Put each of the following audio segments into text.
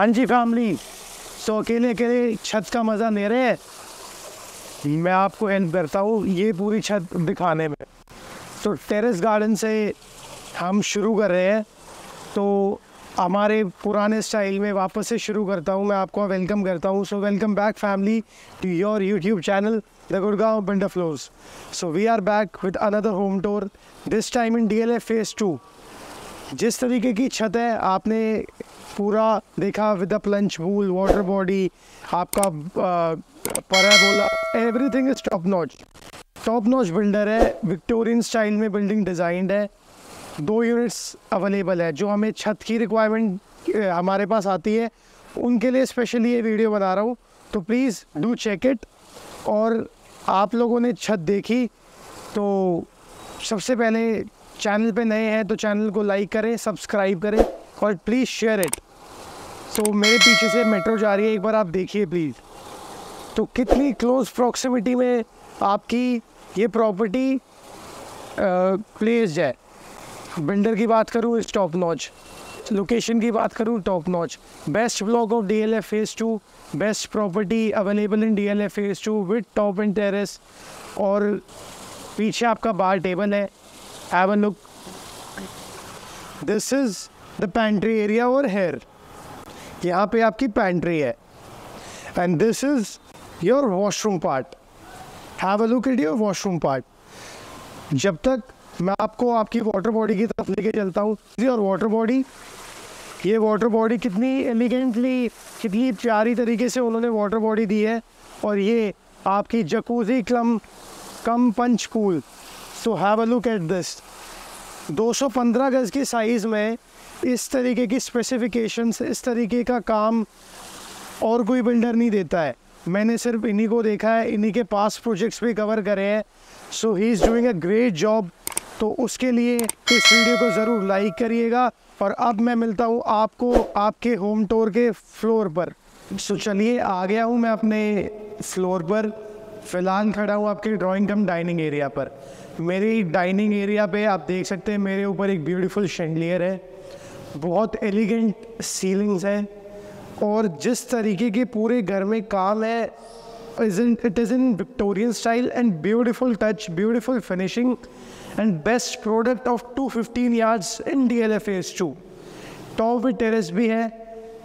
हाँ जी फैमिली, सो अकेले अकेले छत का मज़ा ले रहे हैं। मैं आपको हेल्प करता हूँ ये पूरी छत दिखाने में। तो टेरेस गार्डन से हम शुरू कर रहे हैं, तो हमारे पुराने स्टाइल में वापस से शुरू करता हूँ। मैं आपको वेलकम करता हूँ। So welcome back family to your YouTube channel the Gurgaon बंडा floors. So we are back with another home tour, this time in DLF phase 2। जिस तरीके की छत है आपने पूरा देखा, with the plunge pool, water body, आपका parabola, everything is top notch builder है। विक्टोरियन स्टाइल में बिल्डिंग डिज़ाइंड है। 2 यूनिट्स अवेलेबल है। जो हमें छत की रिक्वायरमेंट हमारे पास आती है उनके लिए स्पेशली ये वीडियो बना रहा हूँ, तो प्लीज़ डू चेक इट। और आप लोगों ने छत देखी तो सबसे पहले चैनल पे नए हैं तो चैनल को लाइक करें, सब्सक्राइब करें और प्लीज़ शेयर इट। तो मेरे पीछे से मेट्रो जा रही है, एक बार आप देखिए प्लीज़। तो कितनी क्लोज प्रॉक्सिमिटी में आपकी ये प्रॉपर्टी प्लेस्ड है। बिल्डर की बात करूँ इस टॉप नॉच, लोकेशन की बात करूँ top notch, best block of DLF phase 2, best property available in DLF phase 2 with top and terrace. और पीछे आपका बार टेबल है, have a look. This is the pantry area और हेयर, यहाँ पे आपकी पैंट्री है। And this is your washroom part, have a look at your washroom part. जब तक मैं आपको आपकी वाटर बॉडी की तरफ लेके चलता हूँ, और वाटर बॉडी, ये वाटर बॉडी कितनी एलिगेंटली, कितनी प्यारी तरीके से उन्होंने वाटर बॉडी दी है। और ये आपकी jacuzzi cum plunge pool. So have a look at this. 215 गज की साइज़ में इस तरीके की स्पेसिफिकेशंस, इस तरीके का काम और कोई बिल्डर नहीं देता है। मैंने सिर्फ इन्हीं को देखा है, इन्हीं के पास प्रोजेक्ट्स भी कवर करे हैं। So he is doing a great job. तो उसके लिए इस वीडियो को ज़रूर लाइक करिएगा। और अब मैं मिलता हूँ आपको आपके होम टूर के फ्लोर पर। सो चलिए, आ गया हूँ मैं अपने फ्लोर पर। फ़िलहाल खड़ा हूँ आपके ड्राइंग कम डाइनिंग एरिया पर। मेरी डाइनिंग एरिया पे आप देख सकते हैं मेरे ऊपर एक ब्यूटीफुल शैंडलियर है, बहुत एलिगेंट सीलिंग्स है। और जिस तरीके के पूरे घर में काम है, it is in Victorian style and beautiful touch, beautiful finishing and best product of 215 yards in DLF phase 2। Top with terrace भी है,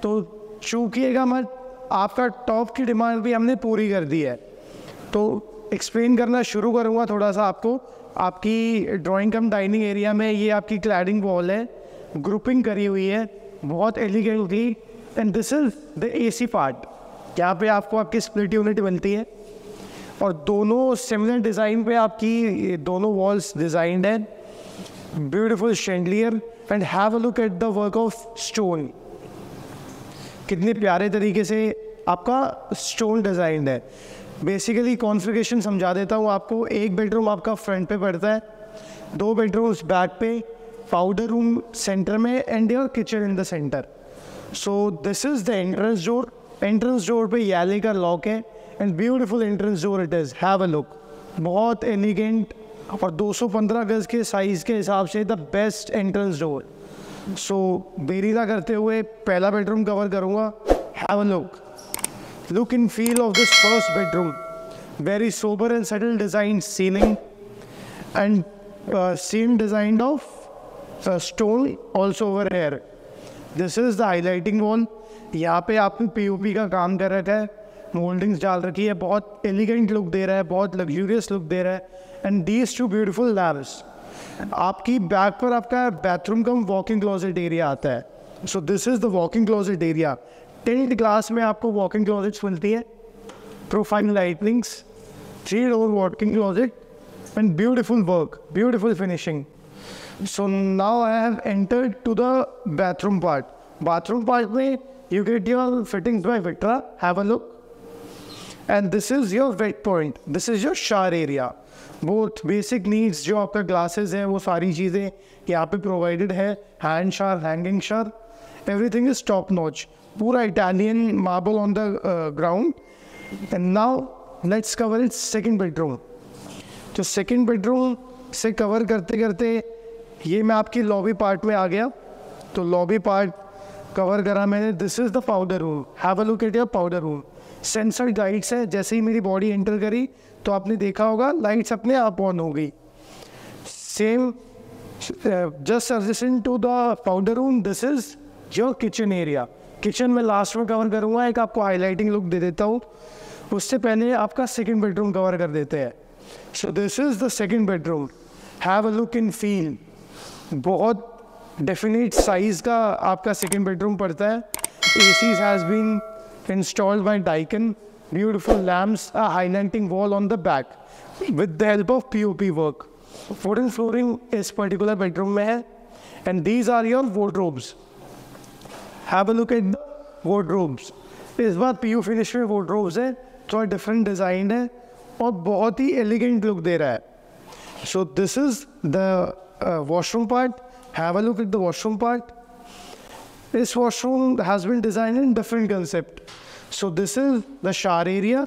तो चूकिएगा मत, आपका टॉप की डिमांड भी हमने पूरी कर दी है। तो एक्सप्लेन करना शुरू करूँगा थोड़ा सा आपको। आपकी ड्राइंग कम डाइनिंग एरिया में ये आपकी क्लैडिंग वॉल है, ग्रुपिंग करी हुई है बहुत elegantly. And this is the AC part, यहाँ पे आपको आपकी स्प्लिट यूनिट मिलती है। और दोनों सिमिलर डिज़ाइन पे आपकी दोनों वॉल्स डिज़ाइंड है। Beautiful chandelier and have a look at the work of stone. कितने प्यारे तरीके से आपका स्टोन डिज़ाइंड है। बेसिकली कॉन्फ़िगरेशन समझा देता हूँ आपको। एक बेडरूम आपका फ्रंट पे पड़ता है, 2 बेडरूम्स बैक पे, पाउडर रूम सेंटर में and your kitchen in the centre. So this is the entrance door. Entrance door पे याले का लॉक है and beautiful entrance door it is, have a look. बहुत elegant और 215 गज के size के हिसाब से द बेस्ट एंट्रेंस डोर। सो देरी ना करते हुए पहला बेडरूम कवर करूँगा। Have a look, look and feel of this first bedroom. Very sober and subtle designed ceiling and same designed of stone also over here. This is the highlighting wall. यहाँ पे आपने POP का काम कर रखा है, mouldings डाल रखी है, बहुत एलिगेंट लुक दे रहा है, बहुत लग्जूरियस लुक दे रहा है। And these 2 beautiful lamps. आपकी बैक पर आपका bathroom cum walking closet area आता है। So this is the walking closet area. Tilt glass में आपको वॉकिंग क्लोजेट्स मिलती है, profile lightnings, 3 door walking closet and beautiful work, beautiful finishing. So now I have entered to the bathroom part. Bathroom part में you get your fittings by Vitra, have a look. And this is your weight point, this is your shower area. Both basic needs जो आपका glasses हैं वो सारी चीज़ें यहाँ पे provided है। Hand shower, hanging shower, everything is top notch. पूरा Italian marble on the ground. And now let's cover its second bedroom. तो सेकेंड बेडरूम से कवर करते करते ये मैं आपकी लॉबी पार्ट में आ गया। तो लॉबी पार्ट कवर करा मैंने, this is the powder room, have a look at your powder room. Sensored lights है, जैसे ही मेरी बॉडी एंटर करी तो आपने देखा होगा लाइट्स अपने आप ऑन हो गई। Same just adjacent to the powder room, this is your kitchen area. Kitchen में लास्ट में कवर करूँगा, एक आपको हाईलाइटिंग लुक दे देता हूँ। उससे पहले आपका सेकंड बेडरूम कवर कर देते हैं। So this is the second bedroom, have a look in feel. बहुत डेफिनेट साइज़ का आपका सेकंड बेडरूम पड़ता है। ACs has been installed by Daikin, beautiful lamps, a highlighting wall on the back with the help of POP work. Wooden flooring इस particular bedroom में है, and these are your wardrobes. Have a look at the wardrobes. इस बार PU finish में wardrobes है, थोड़ा different design है और बहुत ही elegant look दे रहा है। So this is the washroom part. Have a look at the washroom part. This washroom has been designed in different concept. So this is the shower area,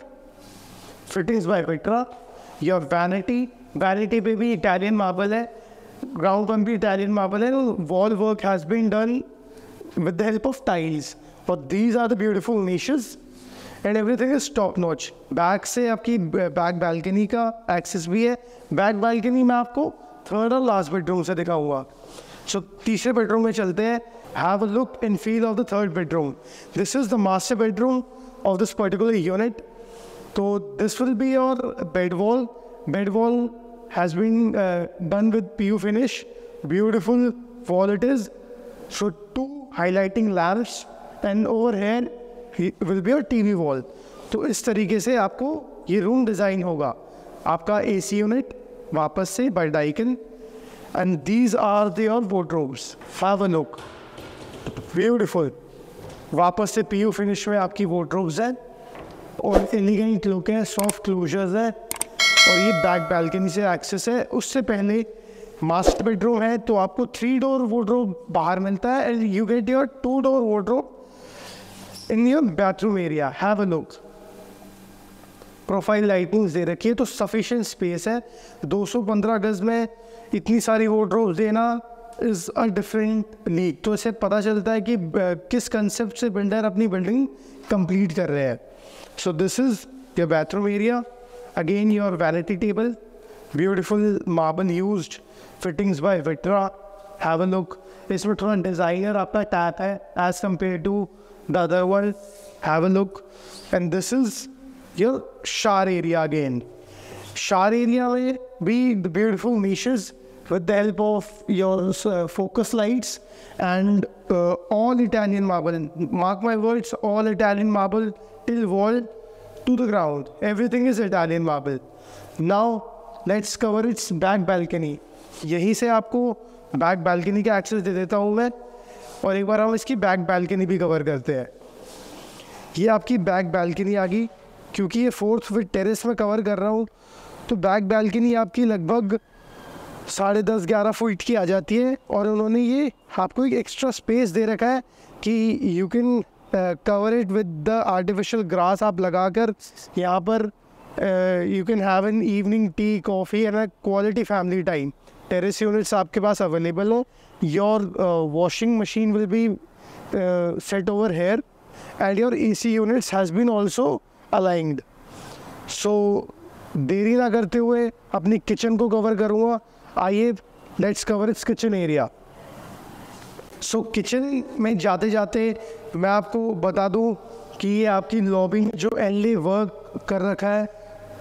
fittings by Vitra. Your vanity पे भी Italian marble है, ground पर भी Italian marble है। Wall work has been done with the help of tiles. But these are the beautiful niches and everything is top notch. Back से आपकी back balcony का access भी है। Back balcony में आपको third और last bedroom से दिखाऊंगा। So तीसरे bedroom में चलते हैं। Have a look and feel of the third bedroom. This is the master bedroom of this particular unit. So this will be your bed wall. Bed wall has been done with PU finish. Beautiful wall it is. So 2 highlighting lamps and over here will be your TV wall. तो इस तरीके से आपको ये room design होगा। आपका AC unit वापस से by Daikin. And these are your wardrobes. Have a look. Beautiful. वापस से PU फिनिश में आपकी वॉर्डरोब्स है और एलिगेंट लुक है, सॉफ्ट क्लोजर्स है और ये बैक बैल्कनी से एक्सेस है। उससे पहले मास्टर बेडरूम है तो आपको 3 डोर वॉर्डरोब बाहर मिलता है and you get your 2 door wardrobe in your bathroom area. Have a look. Profile lightings दे रखी है तो सफिशिएंट स्पेस है। 215 गज में इतनी सारी वॉर्डरोब्स देना इज़ अ डिफरेंट लीग। तो इससे पता चलता है कि किस कंसेप्ट से बिल्डर अपनी बिल्डिंग कंप्लीट कर रहे हैं। So this is your bathroom area, again your vanity table, beautiful marble used, fittings by Vitra. Have a look. इसमें थोड़ा डिज़ाइनर आपका टैप है as compare to the other one. Have a look. And this is your shower area again. Shower area में भी the beautiful niches with the help of your focus lights and all Italian marble. Mark my words, all Italian marble till wall to the ground. Everything is Italian marble. Now let's cover its back balcony. यहीं से आपको back balcony का access दे देता हूँ मैं और एक बार हम इसकी बैक balcony भी कवर करते हैं। ये आपकी बैक balcony आ गई। क्योंकि ये 4th विद टेरेस में कवर कर रहा हूँ तो बैक balcony आपकी लगभग 10.5-11 फुट की आ जाती है और उन्होंने ये आपको एक एक्स्ट्रा स्पेस दे रखा है कि you can cover it with the artificial grass. आप लगाकर यहाँ पर you can have an evening tea, coffee and a quality family time. Terrace units आपके पास अवेलेबल हो। Your washing machine will be set over here and your AC units has been also aligned. So देरी ना करते हुए अपनी kitchen को cover करूँगा। आइए let's cover it's kitchen area. So kitchen में जाते जाते मैं आपको बता दूं कि ये आपकी लॉबी जो एनली वर्क कर रखा है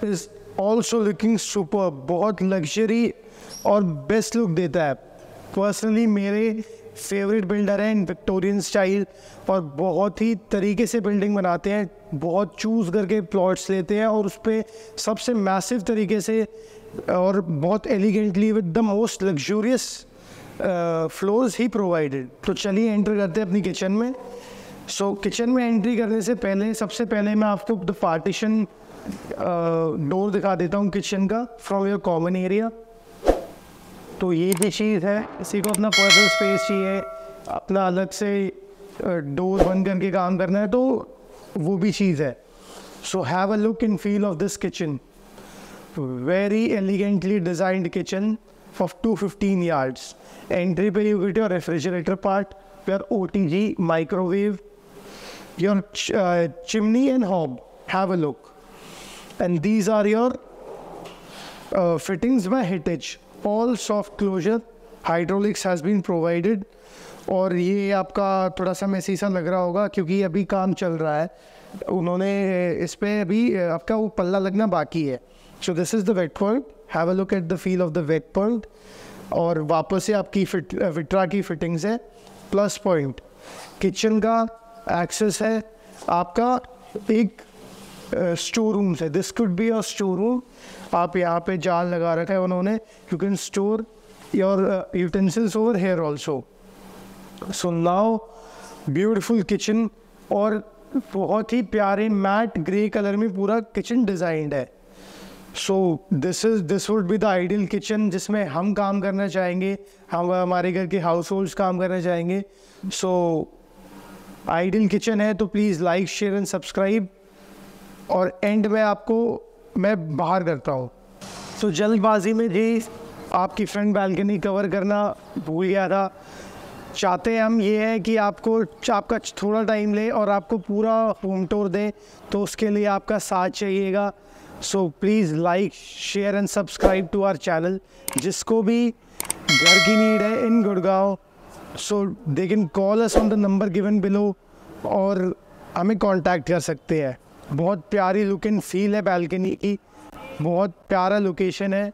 इज़ ऑल्सो लुकिंग सुपर। बहुत लग्जरी और बेस्ट लुक देता है। पर्सनली मेरे फेवरेट बिल्डर हैं इन विक्टोरियन स्टाइल और बहुत ही तरीके से बिल्डिंग बनाते हैं। बहुत चूज़ करके प्लॉट्स लेते हैं और उस पर सबसे मैसिव तरीके से और बहुत elegantly with the most luxurious floors he provided. तो चलिए एंटर करते हैं अपनी किचन में। सो किचन में एंट्री करने से पहले सबसे पहले मैं आपको द पार्टीशन डोर दिखा देता हूँ किचन का फ्रॉम योर कॉमन एरिया। तो ये भी चीज़ है, इसी को अपना पर्सनल स्पेस चाहिए, अपना अलग से डोर बंद करके काम करना है तो वो भी चीज़ है। सो have a look and feel of this kitchen. Very elegantly designed kitchen of 215 yards. Entry पे you get your refrigerator part, your OTG microwave, your chimney and hob. Have a look. And these are your fittings by Heritage. All soft closure, hydraulics has been provided. और ये आपका थोड़ा सा मैसी सा लग रहा होगा क्योंकि अभी काम चल रहा है, उन्होंने इस पे अभी आपका वो पल्ला लगना बाकी है. So this is the wet point. Have a look at the feel of the wet point. और वापस से आपकी विट्रा की फिटिंग्स है. प्लस पॉइंट किचन का एक्सेस है. आपका एक स्टोर रूम है. This could be a store room. आप यहाँ पे जाल लगा रखा है उन्होंने. You can store your utensils over here also. So now beautiful kitchen और बहुत ही प्यारे मैट ग्रे कलर में पूरा किचन डिज़ाइंड है. So this would be the ideal kitchen जिसमें हम काम करना चाहेंगे, हम हमारे घर के हाउस होल्ड्स काम करना चाहेंगे. सो आइडियल किचन है. तो please like share and subscribe. और एंड में आपको मैं बाहर करता हूँ. तो जल्दबाजी में जी आपकी फ्रंट बैल्कनी कवर करना भूल गया था. चाहते हम ये है कि आपका थोड़ा टाइम ले और आपको पूरा होम टूर दें, तो उसके लिए आपका साथ चाहिएगा. So please like share and subscribe to our channel. जिसको भी घर की नीड है in Gurgaon, so they can call us on the number given below और हमें कांटेक्ट कर सकते हैं. बहुत प्यारी लुक एंड फील है बैल्कनी की. बहुत प्यारा लोकेशन है.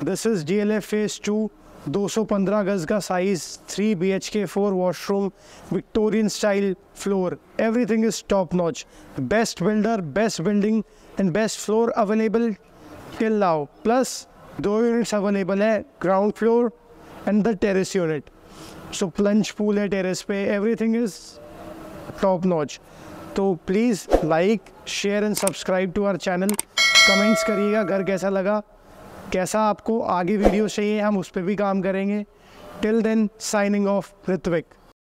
This is DLF Phase 2. 215 गज का size, 3 BHK 4 washroom, Victorian style floor. Everything is top notch. Best builder, best building and best floor available till now. Plus 2 units available है, ground floor and the terrace unit. So plunge pool है terrace पे. Everything is top notch. तो please like share and subscribe to our channel. Comments करिएगा घर कैसा लगा, कैसा आपको आगे वीडियो चाहिए, हम उस पर भी काम करेंगे. Till then signing off Ritwik.